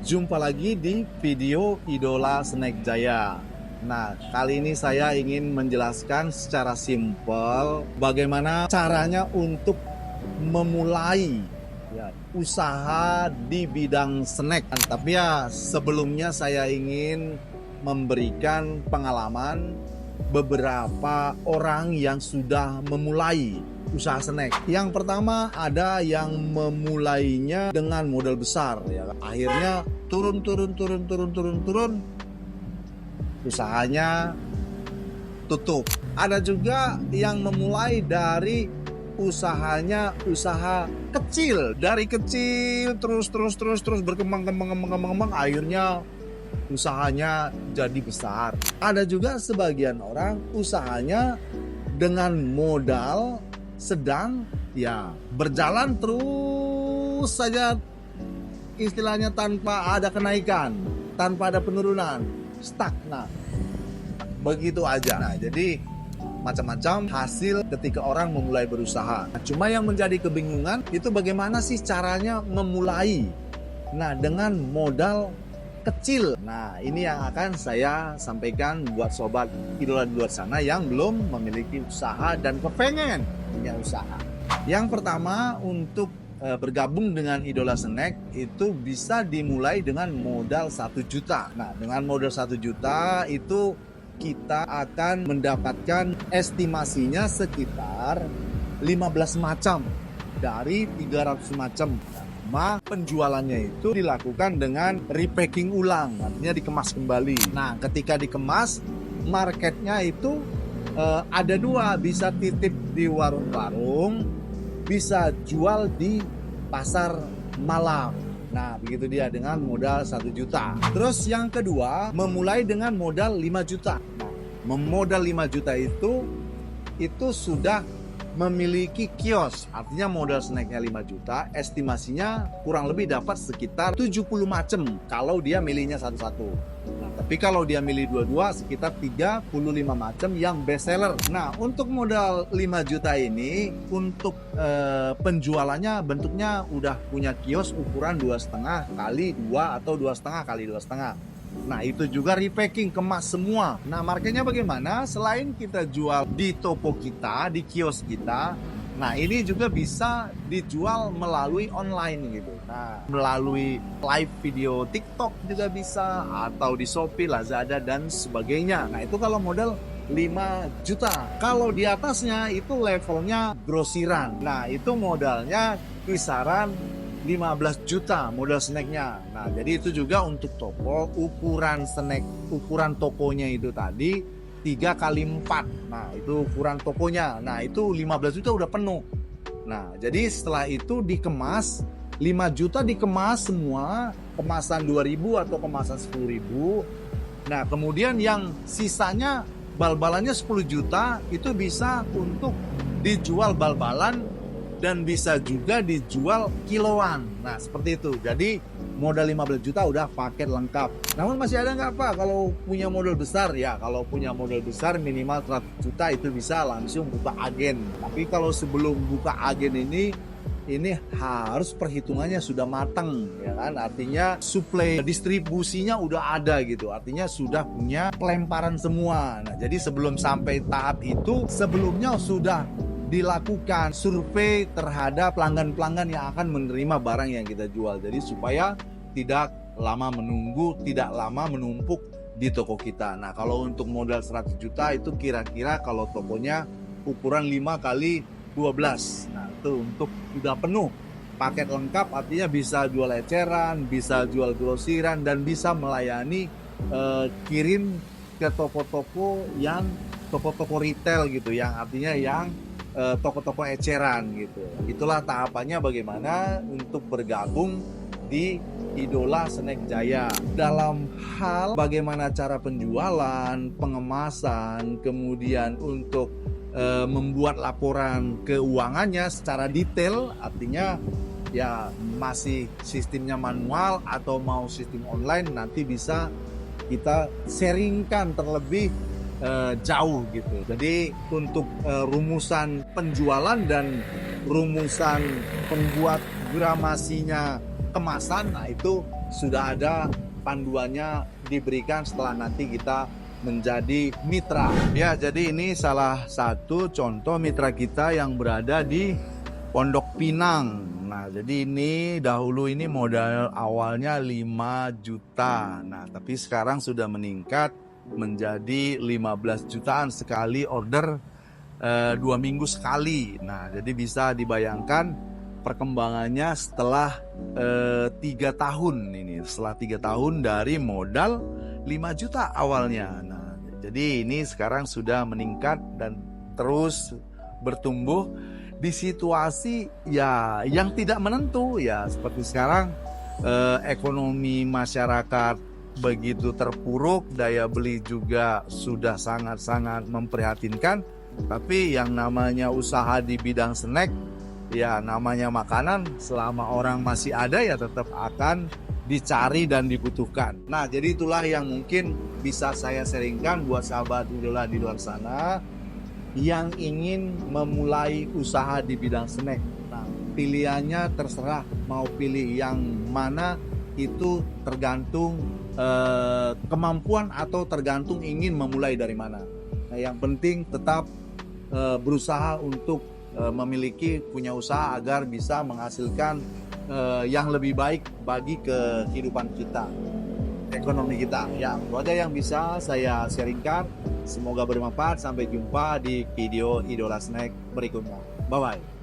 Jumpa lagi di video Idola Snack Jaya. Nah, kali ini saya ingin menjelaskan secara simpel bagaimana caranya untuk memulai usaha di bidang snack. Tapi ya sebelumnya saya ingin memberikan pengalaman beberapa orang yang sudah memulai usaha snack. Yang pertama ada yang memulainya dengan modal besar ya. Akhirnya turun usahanya tutup. Ada juga yang memulai dari usahanya usaha kecil, dari kecil terus berkembang akhirnya usahanya jadi besar. Ada juga sebagian orang usahanya dengan modal sedang ya berjalan terus saja, istilahnya tanpa ada kenaikan, tanpa ada penurunan, stagnan begitu aja. Nah, jadi macam-macam hasil ketika orang memulai berusaha. Nah, cuma yang menjadi kebingungan itu bagaimana sih caranya memulai. Nah, dengan modal kecil. Nah, ini yang akan saya sampaikan buat sobat idola di luar sana yang belum memiliki usaha dan kepengen punya usaha. Yang pertama, untuk bergabung dengan Idola Snack itu bisa dimulai dengan modal 1 juta. Nah, dengan modal 1 juta itu kita akan mendapatkan estimasinya sekitar 15 macam dari 300 macam. Penjualannya itu dilakukan dengan repacking ulang, artinya dikemas kembali. Nah, ketika dikemas, marketnya itu ada dua, bisa titip di warung-warung, bisa jual di pasar malam. Nah, begitu dia dengan modal 1 juta. Terus yang kedua, memulai dengan modal 5 juta. Nah, memodal 5 juta itu sudah memiliki kios, artinya modal snacknya 5 juta, estimasinya kurang lebih dapat sekitar 70 macam kalau dia milihnya satu-satu. Nah, tapi kalau dia milih dua-dua sekitar 35 macam yang best seller. Nah, untuk modal 5 juta ini untuk penjualannya bentuknya udah punya kios ukuran 2,5 kali 2 atau 2,5 kali 2,5. Nah, itu juga repacking, kemas semua. Nah, marketnya bagaimana? Selain kita jual di toko kita, di kios kita, nah ini juga bisa dijual melalui online gitu. Nah, melalui live video TikTok juga bisa, atau di Shopee, Lazada, dan sebagainya. Nah, itu kalau modal 5 juta. Kalau di atasnya itu levelnya grosiran. Nah, itu modalnya kisaran 15 juta modal snacknya. Nah, jadi itu juga untuk toko, ukuran snack, ukuran tokonya itu tadi 3 kali 4. Nah, itu ukuran tokonya. Nah, itu 15 juta udah penuh. Nah, jadi setelah itu dikemas, 5 juta dikemas semua, kemasan 2.000 atau kemasan 10.000. Nah, kemudian yang sisanya bal-balannya 10 juta itu bisa untuk dijual bal-balan dan bisa juga dijual kiloan. Nah, seperti itu. Jadi modal 15 juta udah paket lengkap. Namun masih ada nggak Pak kalau punya modal besar? Ya, kalau punya modal besar minimal 100 juta itu bisa langsung buka agen. Tapi kalau sebelum buka agen ini harus perhitungannya sudah matang, ya kan? Artinya suplai distribusinya udah ada gitu. Artinya sudah punya pelemparan semua. Nah, jadi sebelum sampai tahap itu, sebelumnya sudah dilakukan survei terhadap pelanggan-pelanggan yang akan menerima barang yang kita jual. Jadi supaya tidak lama menunggu, tidak lama menumpuk di toko kita. Nah, kalau untuk modal 100 juta itu kira-kira kalau tokonya ukuran 5 kali 12. Nah, itu untuk sudah penuh paket lengkap, artinya bisa jual eceran, bisa jual grosiran, dan bisa melayani kirim ke toko-toko yang toko-toko retail gitu, yang artinya yang toko-toko eceran gitu. Itulah tahapannya bagaimana untuk bergabung di Idola Snack Jaya. Dalam hal bagaimana cara penjualan, pengemasan, kemudian untuk membuat laporan keuangannya secara detail, artinya ya masih sistemnya manual atau mau sistem online, nanti bisa kita sharingkan terlebih jauh gitu. Jadi untuk rumusan penjualan dan rumusan pembuat gramasinya kemasan, nah itu sudah ada panduannya diberikan setelah nanti kita menjadi mitra. Ya, jadi ini salah satu contoh mitra kita yang berada di Pondok Pinang. Nah, jadi ini dahulu ini modal awalnya 5 juta. Nah, tapi sekarang sudah meningkat menjadi 15 jutaan sekali order 2 minggu sekali. Nah, jadi bisa dibayangkan perkembangannya setelah 3 tahun ini. Setelah 3 tahun dari modal 5 juta awalnya. Nah, jadi ini sekarang sudah meningkat dan terus bertumbuh di situasi ya yang tidak menentu ya seperti sekarang ekonomi masyarakat begitu terpuruk, daya beli juga sudah sangat-sangat memprihatinkan. Tapi yang namanya usaha di bidang snack, ya namanya makanan, selama orang masih ada ya tetap akan dicari dan dibutuhkan. Nah, jadi itulah yang mungkin bisa saya sharingkan buat sahabat idola di luar sana yang ingin memulai usaha di bidang snack. Nah, pilihannya terserah mau pilih yang mana, itu tergantung kemampuan atau tergantung ingin memulai dari mana. Nah, yang penting tetap berusaha untuk memiliki punya usaha agar bisa menghasilkan yang lebih baik bagi kehidupan kita, ekonomi kita. Ya, itu aja yang bisa saya sharingkan. Semoga bermanfaat. Sampai jumpa di video Idola Snack berikutnya. Bye bye.